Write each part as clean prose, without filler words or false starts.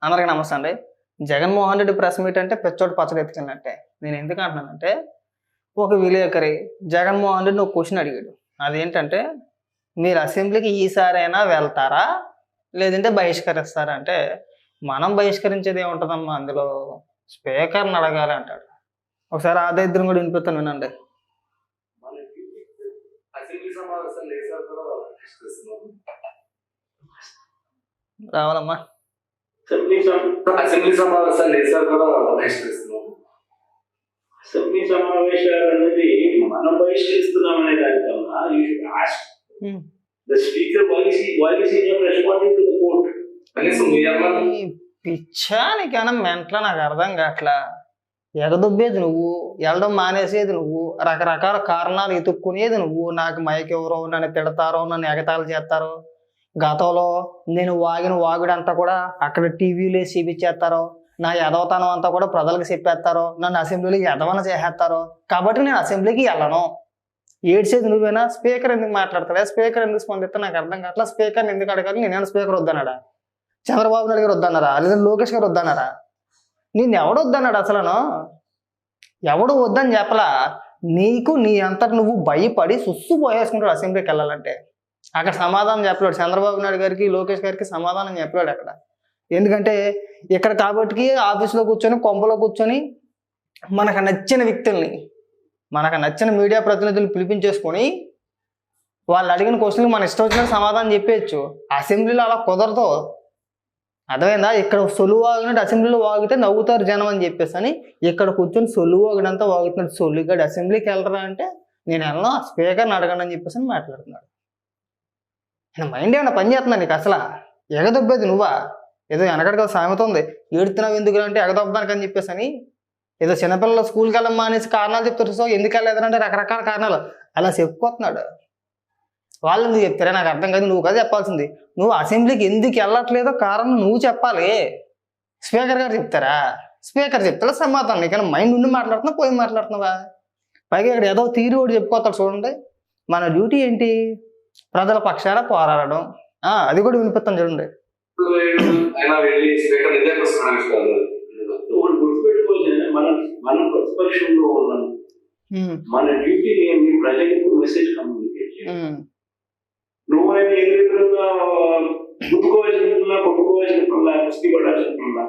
అందరికీ నమస్తే అండి. జగన్మోహన్ రెడ్డి ప్రెస్ మీట్ అంటే పెచ్చోటి పచ్చడి ఎత్తుకున్నట్టే. నేను ఎందుకు అంటున్నానంటే, ఒక విలేకరి జగన్మోహన్ రెడ్డిని ఒక క్వశ్చన్ అడిగాడు. అదేంటంటే, మీరు అసెంబ్లీకి ఈసారైనా వెళ్తారా? లేదంటే బహిష్కరిస్తారా? అంటే, మనం బహిష్కరించేది ఏముంటుందమ్మా అందులో, స్పీకర్ని అడగాలి అంటాడు. ఒకసారి ఆ దరిద్రం కూడా వినిపిస్తాను వినండి. రావాలమ్మా. అసెంబ్లీ సమావేశాలు వేసారు కూడా బహిష్కరిస్తున్నాం. అసెంబ్లీ సమావేశాలు అనేది మనం బహిష్కరిస్తున్నాం అనే దానికన్నా you should ask the speaker why is he not responding to the court. పిచ్చా నీకన్నా మెంట్లా నాకు అర్థం కావట్లా. ఎగదొబ్బేది నువ్వు, వెళ్ళడం మానేసేది నువ్వు, రకరకాల కారణాలు ఎతుక్కునేది నువ్వు. నాకు మైక్ ఎవరో, నన్ను తిడతారో, నన్ను ఎగతాళి చేస్తారో, గతంలో నేను వాగిన వాగుడంతా కూడా అక్కడ టీవీలో చూపించేస్తారో, నా ఎదవతనం అంతా కూడా ప్రజలకు చెప్పేస్తారో, నన్ను అసెంబ్లీలో ఎదవన చేసేస్తారో, కాబట్టి నేను అసెంబ్లీకి వెళ్ళను. ఏడ్చేది నువ్వేనా? స్పీకర్ ఎందుకు మాట్లాడతారా? స్పీకర్ ఎందుకు స్పందిస్తా నాకు అర్థం కావట్లా. స్పీకర్ని ఎందుకు అడగాలి? నేనేమైనా స్పీకర్ వద్దన్నాడా? చంద్రబాబు నాయుడు గారు వద్దన్నారా? లేదా లోకేష్ గారు వద్దన్నారా? నేను ఎవడు వద్దన్నాడు? అసలు ఎవడు వద్దని చెప్పలా. నీకు నీ అంతటి నువ్వు భయపడి సుస్సు పోయేసుకుంటాడు అసెంబ్లీకి వెళ్ళాలంటే. అక్కడ సమాధానం చెప్పలేడు. చంద్రబాబు నాయుడు గారికి, లోకేష్ గారికి సమాధానం చెప్పలేడు అక్కడ. ఎందుకంటే ఇక్కడ కాబట్టి ఆఫీస్లో కూర్చొని, కొంపలో కూర్చొని మనకు నచ్చిన వ్యక్తుల్ని, మనకు నచ్చిన మీడియా ప్రతినిధులు పిలిపించేసుకొని వాళ్ళు అడిగిన క్వశ్చన్కి మన ఇష్టం వచ్చిన సమాధానం చెప్పేయచ్చు. అసెంబ్లీలో అలా కుదరదు. అర్థమైందా? ఇక్కడ సొలువు వాగినట్టు అసెంబ్లీలో వాగితే నవ్వుతారు జనం అని చెప్పేసి అని ఇక్కడ కూర్చొని సొలువు వాగినంతా వాగుతున్నాడు. సొల్లుగాడు అసెంబ్లీకి వెళ్ళరా అంటే నేను వెళ్ళను, స్పీకర్ని అడగను అని చెప్పేసి మాట్లాడుతున్నాడు. మైండ్ ఏమన్నా పని చేస్తున్నా నీకు? అసలు ఎగదొబ్బేది నువ్వా? ఏదో వెనకడికి సామెత ఉంది, ఏడుతున్నావు ఎందుకు అంటే ఎగదొబ్బడానికి అని చెప్పేసి అని. ఏదో చిన్నపిల్లలు స్కూల్కి వెళ్ళమ్మా అనేసి కారణాలు చెప్తారు. సో ఎందుకు వెళ్ళలేదంటే రకరకాల కారణాలు అలా చెప్పుకోతున్నాడు. వాళ్ళు ఎందుకు చెప్తారా నాకు అర్థం కాదు. నువ్వు కదా చెప్పాల్సింది. నువ్వు అసెంబ్లీకి ఎందుకు వెళ్ళట్లేదో కారణం నువ్వు చెప్పాలి. స్పీకర్ గారు చెప్తారా? స్పీకర్ చెప్తారా సమాధానం? నీకైనా మైండ్ ఉండి మాట్లాడుతున్నావు, పోయి మాట్లాడుతున్నావా? పైగా ఇక్కడ ఏదో తీరు కూడా చెప్పుకోతాడు. చూడండి, మన డ్యూటీ ఏంటి? ప్రజల పక్షాన పోరాడడం. అది కూడా వినిపిస్తాను చూడండి. మనం ప్రతిపక్షంలో ఉన్నాం, మన డ్యూటీ ఏంటి? ప్రజలకు మెసేజ్ కమ్యూనికేట్ చేయాలి. నువ్వు ఎదురుగా గుద్దుకోవాల్సిన కొట్టుకోవాల్సిన కుస్తీ పడాల్సిన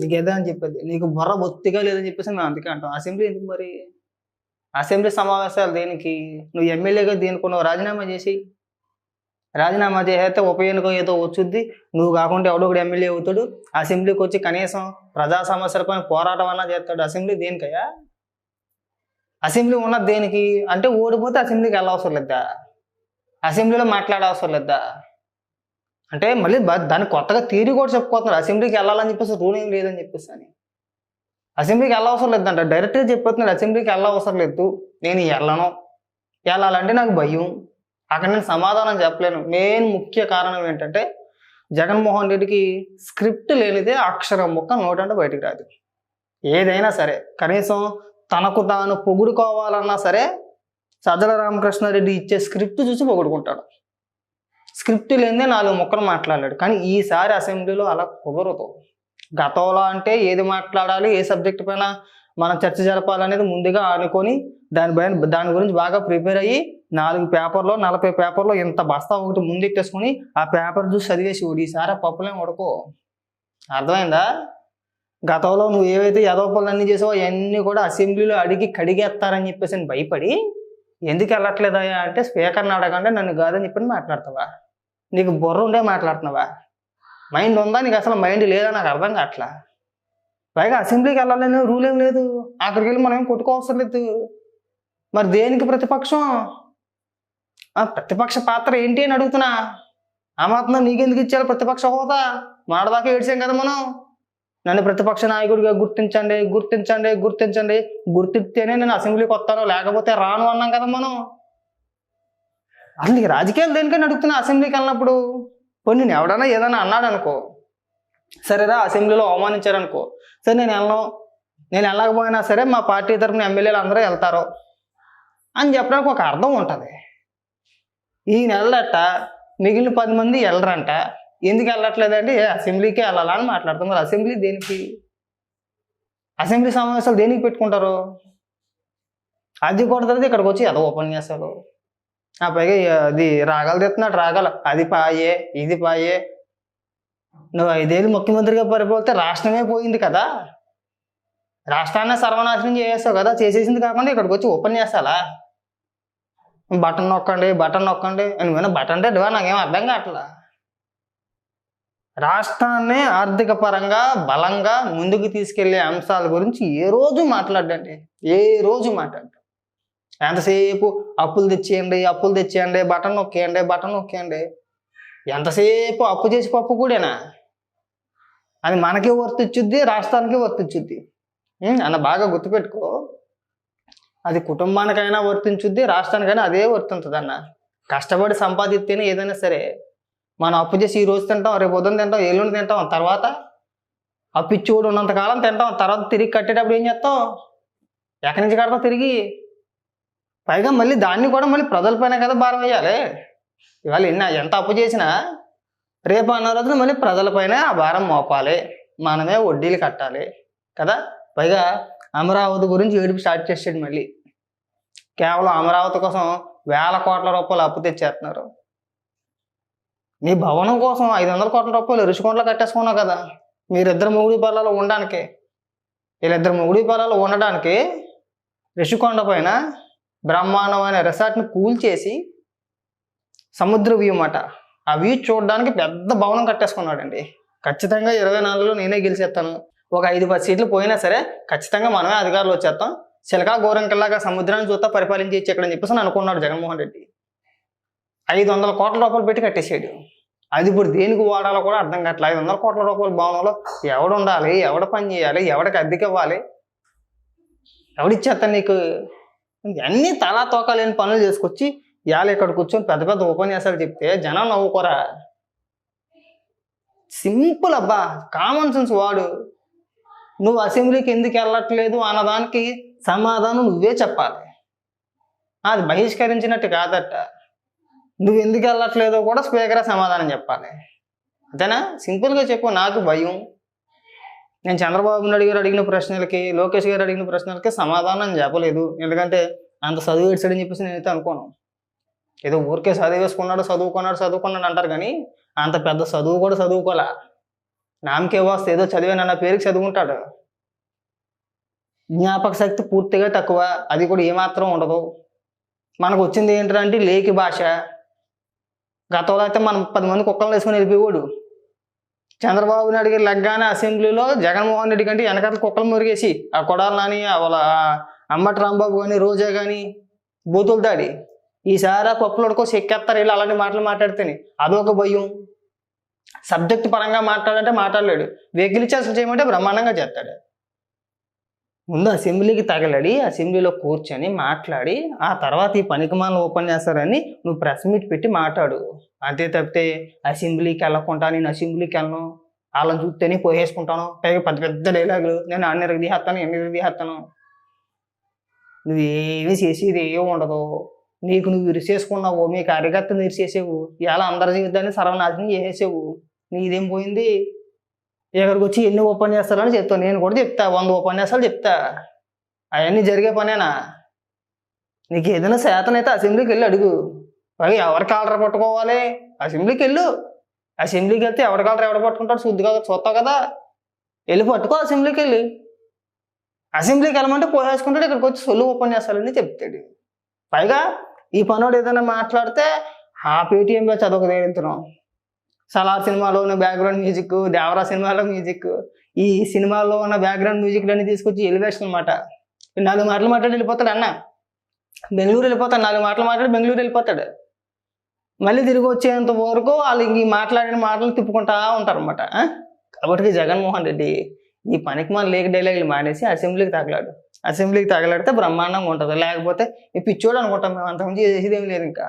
నీకేదా అని చెప్పేది. నీకు బుర్ర బొత్తిగా లేదని చెప్పేసి మేము అందుకే అంటాం. అసెంబ్లీ ఎందుకు మరి? అసెంబ్లీ సమావేశాలు దేనికి? నువ్వు ఎమ్మెల్యేగా దేనికున్నావు? రాజీనామా చేసి, రాజీనామా చేస్తే ఉప ఎన్నిక ఏదో వచ్చుద్ది. నువ్వు కాకుండా ఎవడో ఒకటి ఎమ్మెల్యే అవుతాడు. అసెంబ్లీకి వచ్చి కనీసం ప్రజా సమస్యలపైన పోరాటం అన్నా చేస్తాడు. అసెంబ్లీ దేనికయ్యా? అసెంబ్లీ ఉన్నది దేనికి అంటే ఓడిపోతే అసెంబ్లీకి వెళ్ళవసరం లేదా? అసెంబ్లీలో మాట్లాడే అవసరం లేదా? అంటే మళ్ళీ దాన్ని కొత్తగా తీరి కూడా చెప్పుకోతున్నాడు. అసెంబ్లీకి వెళ్ళాలని చెప్పేసి రూల్ ఏం లేదని చెప్పేసి అని. అసెంబ్లీకి వెళ్ళవసరం లేదంట. డైరెక్ట్గా చెప్పిపోతున్నాడు అసెంబ్లీకి వెళ్ళవసరం లేదు, నేను వెళ్ళను. వెళ్ళాలంటే నాకు భయం, అక్కడ నేను సమాధానం చెప్పలేను. మెయిన్ ముఖ్య కారణం ఏంటంటే జగన్మోహన్ రెడ్డికి స్క్రిప్ట్ లేనిదే అక్షరం ముక్క నోటంటే బయటికి రాదు. ఏదైనా సరే కనీసం తనకు తాను పొగుడుకోవాలన్నా సరే సజ్జల రామకృష్ణారెడ్డి ఇచ్చే స్క్రిప్ట్ చూసి పొగుడుకుంటాడు. స్క్రిప్ట్ లేనిదే 4 ముక్కలు మాట్లాడలేడు. కానీ ఈసారి అసెంబ్లీలో అలా కుదరదు. గతంలో అంటే ఏది మాట్లాడాలి, ఏ సబ్జెక్ట్ పైన మనం చర్చ జరపాలనేది ముందుగా అనుకొని దాని గురించి బాగా ప్రిపేర్ అయ్యి 4 పేపర్లో 40 పేపర్లో ఇంత బస్తా ఒకటి ముందెట్టేసుకొని ఆ పేపర్ చూసి చదివేసి ఈసారి పప్పులేం ఉడకో. అర్థమైందా? గతంలో నువ్వు ఏవైతే యదోపలన్నీ చేసావో అవన్నీ కూడా అసెంబ్లీలో అడిగి కడిగేస్తారని చెప్పేసి భయపడి ఎందుకు వెళ్ళట్లేదా అంటే స్పీకర్ని అడగండి, నన్ను కాదని చెప్పి మాట్లాడతావా? నీకు బుర్ర ఉండే మాట్లాడుతున్నావా? మైండ్ ఉందా నీకు? అసలు మైండ్ లేదా? నాకు అర్థం కావట్లా. పైగా అసెంబ్లీకి వెళ్ళాలని రూల్ ఏం లేదు. అక్కడికి వెళ్ళి మనం ఏం కొట్టుకోవసరం లేదు. మరి దేనికి ప్రతిపక్షం? ప్రతిపక్ష పాత్ర ఏంటి అని అడుగుతున్నా. ఆ మాత్రం నీకెందుకు ఇచ్చారు ప్రతిపక్ష హోదా? మాడదాకా ఏడ్చాం కదా మనం. నన్ను ప్రతిపక్ష నాయకుడిగా గుర్తించండి, గుర్తించండి, గుర్తించండి. గుర్తిస్తేనే నేను అసెంబ్లీకి వస్తాను, లేకపోతే రాను అన్నాం కదా మనం. అసలు నీకు రాజకీయాలు దేనికని అడుగుతున్నా. అసెంబ్లీకి వెళ్ళినప్పుడు పోనీ నేను ఎవడన్నా ఏదైనా అన్నాడు అనుకో, సరేరా అసెంబ్లీలో అవమానించారనుకో, సరే నేను వెళ్ళను, నేను వెళ్ళకపోయినా సరే మా పార్టీ తరఫున ఎమ్మెల్యేలు అందరూ వెళ్తారు అని చెప్పడానికి ఒక అర్థం ఉంటుంది. ఈ నెలట మిగిలిన 10 మంది వెళ్ళరంట, ఎందుకు వెళ్ళట్లేదండి అసెంబ్లీకే వెళ్ళాలని మాట్లాడతాం. మరి అసెంబ్లీ దేనికి? అసెంబ్లీ సమావేశాలు దేనికి పెట్టుకుంటారు? అది కూడా తర్వాత ఇక్కడికి వచ్చి ఏదో ఉపన్యాసాలు, ఆ పైగా అది రాగాలు తెస్తున్నాడు, రాగాలు అది పాయే ఇది పాయే. నువ్వు 5 ఏళ్ళు ముఖ్యమంత్రిగా పరిపాలితే రాష్ట్రమే పోయింది కదా, రాష్ట్రాన్ని సర్వనాశనం చేసేస్తావు కదా. చేసేసింది కాకుండా ఇక్కడికి వచ్చి ఉపన్యాసాలా? బటన్ నొక్కండి బటన్ నొక్కండి. నువ్వేనా బటన్ అంటే నాకేం అర్థం కావట్లా. రాష్ట్రాన్ని ఆర్థిక పరంగా బలంగా ముందుకు తీసుకెళ్లే అంశాల గురించి ఏ రోజు మాట్లాడండి, ఏ రోజు మాట్లాడు. ఎంతసేపు అప్పులు తెచ్చేయండి బటన్ నొక్కేయండి. ఎంతసేపు అప్పు చేసి పప్పు కూడానా? అది మనకి వర్తించుద్ది, రాష్ట్రానికి వర్తించుద్ది అన్న బాగా గుర్తుపెట్టుకో. అది కుటుంబానికైనా వర్తించుద్ది, రాష్ట్రానికైనా అదే వర్తింతుంది అన్న. కష్టపడి సంపాదిస్తేనే ఏదైనా సరే. మనం అప్పు చేసి ఈ రోజు తింటాం, రేపు పొద్దున్న తింటాం, ఎల్లుండి తింటాం, తర్వాత అప్పు ఇచ్చి కూడా ఉన్నంతకాలం తింటాం, తర్వాత తిరిగి కట్టేటప్పుడు ఏం చేస్తాం? ఎక్కడి నుంచి కడతాం తిరిగి? పైగా మళ్ళీ దాన్ని కూడా మళ్ళీ ప్రజలపైన కదా భారం వేయాలి. ఇవాళ ఎంత అప్పు చేసినా రేపు అన్న రోజున మళ్ళీ ప్రజలపైన ఆ భారం మోపాలి, మనమే వడ్డీలు కట్టాలి కదా. పైగా అమరావతి గురించి ఏడుపు స్టార్ట్ చేసాడు మళ్ళీ. కేవలం అమరావతి కోసం వేల కోట్ల రూపాయలు అప్పు తెచ్చేస్తున్నారు. నీ భవనం కోసం 500 కోట్ల రూపాయలు రుషికొండలో కట్టేసుకున్నావు కదా. మీరిద్దరు మొగుడి పిల్లలు ఉండడానికి, వీళ్ళిద్దరు మొగుడి పిల్లలు ఉండడానికి రుషికొండ పైన బ్రహ్మాండమైన రిసార్ట్ని కూల్చేసి సముద్ర వ్యూ మాట, ఆ వ్యూ చూడడానికి పెద్ద భవనం కట్టేసుకున్నాడండి. ఖచ్చితంగా 24లో నేనే గెలిచేస్తాను, ఒక 5-10 సీట్లు పోయినా సరే ఖచ్చితంగా మనమే అధికారులు వచ్చేస్తాం, చిలకా గోరంకల్లాగా సముద్రాన్ని చూస్తా పరిపాలించి ఇక్కడ అని చెప్పేసి అనుకున్నాడు జగన్మోహన్ రెడ్డి. 500 కోట్ల రూపాయలు పెట్టి కట్టేసాడు. అది ఇప్పుడు దేనికి వాడాలో కూడా అర్థం కావట్లేదు. 500 కోట్ల రూపాయల భవనంలో ఎవడు ఉండాలి, ఎవడ పని చేయాలి, ఎవడికి అద్దెకి ఇవ్వాలి, ఎవడిచ్చేస్తాను నీకు? అన్నీ తలా తోకాలేని పనులు చేసుకొచ్చి ఇవాళ ఇక్కడ కూర్చొని పెద్ద పెద్ద ఉపన్యాసాలు చెప్తే జనం నవ్వుకోరా? సింపుల్ అబ్బా, కామన్ సెన్స్ వాడు. నువ్వు అసెంబ్లీకి ఎందుకు వెళ్ళట్లేదు అన్నదానికి సమాధానం నువ్వే చెప్పాలి. అది బహిష్కరించినట్టు కాదట. నువ్వు ఎందుకు వెళ్ళట్లేదో కూడా స్పీకరే సమాధానం చెప్పాలి. అంతేనా? సింపుల్గా చెప్పు. నాకు భయం. నేను చంద్రబాబు నాయుడు గారు అడిగిన ప్రశ్నలకి, లోకేష్ గారు అడిగిన ప్రశ్నలకి సమాధానం చెప్పలేదు. ఎందుకంటే అంత చదువు ఏడ్చాడని చెప్పేసి నేనైతే అనుకోను. ఏదో ఊరికే చదువుకున్నాడు అంటారు కానీ అంత పెద్ద చదువు కూడా చదువుకోలే. నామకే వస్తే ఏదో చదివానన్న పేరుకి చదువుకుంటాడు. జ్ఞాపక శక్తి పూర్తిగా తక్కువ, అది కూడా ఏమాత్రం ఉండదు. మనకు వచ్చింది ఏంటంటే లేకి భాష. గతంలో అయితే మనం 10 మంది కుక్కలను వేసుకొని వెళ్ళిపోయాడు. చంద్రబాబు నాయుడు గారి లగ్గానే అసెంబ్లీలో జగన్మోహన్ రెడ్డి కంటే వెనకాల కుక్కలు మురిగేసి ఆ కొడాలి నాని, వాళ్ళ అంబటి రాంబాబు కానీ, రోజా కానీ బూతులు దాడి. ఈసారి ఆ పప్పులడుకో చెక్కేస్తారు వీళ్ళు అలాంటి మాటలు మాట్లాడితేనే. అదొక భయం. సబ్జెక్ట్ పరంగా మాట్లాడంటే మాట్లాడలేడు, వెకిలిచ్చి అసలు చేయమంటే బ్రహ్మాండంగా చేస్తాడు. ముందు అసెంబ్లీకి తగలడి, అసెంబ్లీలో కూర్చొని మాట్లాడి ఆ తర్వాత ఈ పనికిమాల ఉపన్యాసాలన్నీ నువ్వు ప్రెస్ మీట్ పెట్టి మాట్లాడు. అంతే తప్పితే అసెంబ్లీకి వెళ్ళకుండా నేను అసెంబ్లీకి వెళ్ళను, వాళ్ళని చూస్తేనే పోసేసుకుంటాను, పైగా పెద్ద పెద్ద డైలాగులు, నేను అన్ని తీసేస్తాను ఎన్ని తీసేస్తాను. నువ్వేమి చేసేది ఏమీ ఉండదు. నీకు నువ్వు ఇరిసేసుకున్నావు, మీ కార్యకర్తను ఇరిసేసావు, ఇలా అందరి జీవితాన్ని సర్వనాశనం చేసేసావు. నీదేం పోయింది? ఇక్కడికి వచ్చి ఎన్ని ఉపన్యాసాలని చెప్తావు. నేను కూడా చెప్తా, 100 ఉపన్యాసాలు చెప్తా. అవన్నీ జరిగే పనేనా? నీకు ఏదైనా శాతనైతే అసెంబ్లీకి వెళ్ళి అడుగు. పైగా ఎవరి కాలర పట్టుకోవాలి? అసెంబ్లీకి వెళ్ళు. అసెంబ్లీకి వెళ్తే ఎవరి కాలర ఎవడ పట్టుకుంటాడు శుద్ధిగా చూస్తావు కదా. వెళ్ళి పట్టుకో అసెంబ్లీకి వెళ్ళి. అసెంబ్లీకి వెళ్ళమంటే పోసేసుకుంటాడు, ఇక్కడికి వచ్చి సొల్లు ఉపన్యాసాలన్నీ చెప్తాడు. పైగా ఈ పనోడు ఏదైనా మాట్లాడితే ఆ పేటీఎం బ్యాచ్ అదొక తేలింతున్నాం. సలార్ సినిమాలో ఉన్న బ్యాక్గ్రౌండ్ మ్యూజిక్, దేవరా సినిమాలో మ్యూజిక్, ఈ సినిమాలో ఉన్న బ్యాక్గ్రౌండ్ మ్యూజిక్లన్నీ తీసుకొచ్చి ఎలివేషన్ అనమాట. 4 మాటలు మాట్లాడి వెళ్ళిపోతాడు అన్న. బెంగళూరు వెళ్ళిపోతాడు, 4 మాటలు మాట్లాడి బెంగళూరు వెళ్ళిపోతాడు. మళ్ళీ తిరిగి వచ్చేంత వరకు వాళ్ళు ఈ మాట్లాడిన మాటలు తిప్పుకుంటా ఉంటారు అనమాట. కాబట్టి జగన్మోహన్ రెడ్డి ఈ పనికి మన లేక డైలాగులు మానేసి అసెంబ్లీకి తగలాడు. అసెంబ్లీకి తగలాడితే బ్రహ్మాండంగా ఉంటుంది. లేకపోతే ఈ పిచ్చోడు అనుకుంటాం మేము, అంతకుమించి చేసేది ఏమి లేదు ఇంకా.